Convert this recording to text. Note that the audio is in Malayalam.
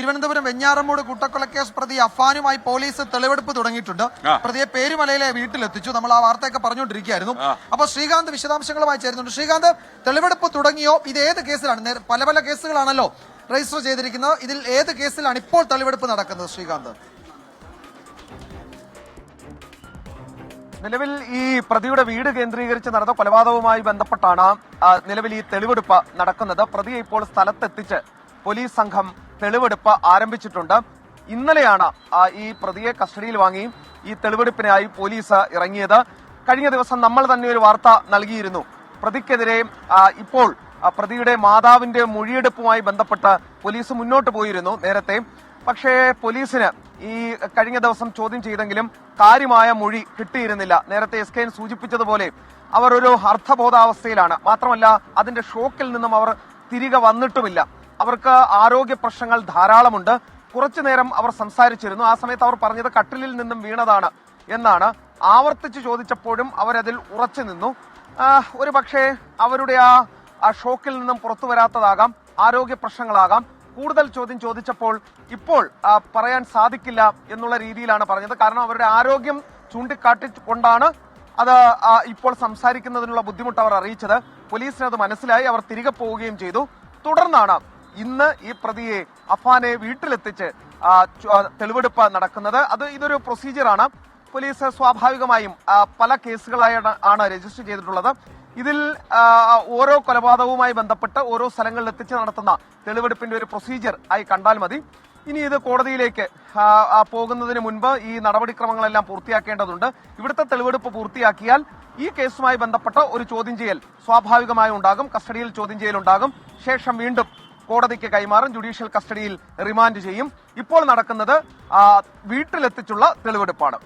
തിരുവനന്തപുരം വെഞ്ഞാറമ്മൂട് കൂട്ടക്കൊലക്കേസ് പ്രതി അഫാനുമായി പോലീസ് തെളിവെടുപ്പ് തുടങ്ങിയിട്ടുണ്ട്. പ്രതിയെ പേരുമലയിലെ വീട്ടിലെത്തിച്ചു. നമ്മൾ ആ വാർത്തയൊക്കെ പറഞ്ഞുകൊണ്ടിരിക്കുകയായിരുന്നു. അപ്പോൾ ശ്രീകാന്ത് വിശദാംശങ്ങളുമായി ചേരുന്നുണ്ട്. ശ്രീകാന്ത്, തെളിവെടുപ്പ് തുടങ്ങിയോ? ഇത് ഏത് കേസിലാണ്? പല പല കേസുകളാണല്ലോ രജിസ്റ്റർ ചെയ്തിരിക്കുന്നത്. ഇതിൽ ഏത് കേസിലാണ് ഇപ്പോൾ തെളിവെടുപ്പ് നടക്കുന്നത്? ശ്രീകാന്ത്, നിലവിൽ ഈ പ്രതിയുടെ വീട് കേന്ദ്രീകരിച്ച് നടന്ന കൊലപാതകവുമായി ബന്ധപ്പെട്ടാണ് നിലവിൽ ഈ തെളിവെടുപ്പ് നടക്കുന്നത്. പ്രതിയെ ഇപ്പോൾ സ്ഥലത്തെത്തിച്ച് പോലീസ് സംഘം തെളിവെടുപ്പ് ആരംഭിച്ചിട്ടുണ്ട്. ഇന്നലെയാണ് ഈ പ്രതിയെ കസ്റ്റഡിയിൽ വാങ്ങി ഈ തെളിവെടുപ്പിനായി പോലീസ് ഇറങ്ങിയത്. കഴിഞ്ഞ ദിവസം നമ്മൾ തന്നെ ഒരു വാർത്ത നൽകിയിരുന്നു. പ്രതിക്കെതിരെ ഇപ്പോൾ പ്രതിയുടെ മാതാവിന്റെ മൊഴിയെടുപ്പുമായി ബന്ധപ്പെട്ട് പോലീസ് മുന്നോട്ട് പോയിരുന്നു നേരത്തെ. പക്ഷേ പോലീസിന് ഈ കഴിഞ്ഞ ദിവസം ചോദ്യം ചെയ്തെങ്കിലും കാര്യമായ മൊഴി കിട്ടിയിരുന്നില്ല. നേരത്തെ SKN സൂചിപ്പിച്ചതുപോലെ അവർ ഒരു അർത്ഥബോധാവസ്ഥയിലാണ്. മാത്രമല്ല അതിന്റെ ഷോക്കിൽ നിന്നും അവർ തിരികെ വന്നിട്ടുമില്ല. അവർക്ക് ആരോഗ്യ പ്രശ്നങ്ങൾ ധാരാളമുണ്ട്. കുറച്ചുനേരം അവർ സംസാരിച്ചിരുന്നു. ആ സമയത്ത് അവർ പറഞ്ഞത് കട്ടിലിൽ നിന്നും വീണതാണ് എന്നാണ്. ആവർത്തിച്ച് ചോദിച്ചപ്പോഴും അവരതിൽ ഉറച്ചു നിന്നു. ഒരു പക്ഷേ അവരുടെ ആ ഷോക്കിൽ നിന്നും പുറത്തു വരാത്തതാകാം, ആരോഗ്യ പ്രശ്നങ്ങളാകാം. കൂടുതൽ ചോദ്യം ചോദിച്ചപ്പോൾ ഇപ്പോൾ പറയാൻ സാധിക്കില്ല എന്നുള്ള രീതിയിലാണ് പറഞ്ഞത്. കാരണം അവരുടെ ആരോഗ്യം ചൂണ്ടിക്കാട്ടിക്കൊണ്ടാണ് അത് ഇപ്പോൾ സംസാരിക്കുന്നതിനുള്ള ബുദ്ധിമുട്ട് അവർ അറിയിച്ചത്. പോലീസിന് അത് മനസ്സിലായി. അവർ തിരികെ പോവുകയും ചെയ്തു. തുടർന്നാണ് ഇന്ന് ഈ പ്രതിയെ അഫാനെ വീട്ടിലെത്തിച്ച് തെളിവെടുപ്പ് നടക്കുന്നത്. ഇതൊരു പ്രൊസീജിയറാണ്. പോലീസ് സ്വാഭാവികമായും പല കേസുകളായാണ് രജിസ്റ്റർ ചെയ്തിട്ടുള്ളത്. ഇതിൽ ഓരോ കൊലപാതകവുമായി ബന്ധപ്പെട്ട് ഓരോ സ്ഥലങ്ങളിൽ എത്തിച്ച് നടത്തുന്ന തെളിവെടുപ്പിന്റെ ഒരു പ്രൊസീജിയർ ആയി കണ്ടാൽ മതി. ഇനി ഇത് കോടതിയിലേക്ക് പോകുന്നതിന് മുൻപ് ഈ നടപടിക്രമങ്ങളെല്ലാം പൂർത്തിയാക്കേണ്ടതുണ്ട്. ഇവിടുത്തെ തെളിവെടുപ്പ് പൂർത്തിയാക്കിയാൽ ഈ കേസുമായി ബന്ധപ്പെട്ട ഒരു ചോദ്യം ചെയ്യൽ സ്വാഭാവികമായും ഉണ്ടാകും. കസ്റ്റഡിയിൽ ചോദ്യം ചെയ്യലുണ്ടാകും. ശേഷം വീണ്ടും കോടതിക്ക് കൈമാറും. ജുഡീഷ്യൽ കസ്റ്റഡിയിൽ റിമാൻഡ് ചെയ്യും. ഇപ്പോൾ നടക്കുന്നത് വീട്ടിലെത്തിച്ചുള്ള തെളിവെടുപ്പാണ്.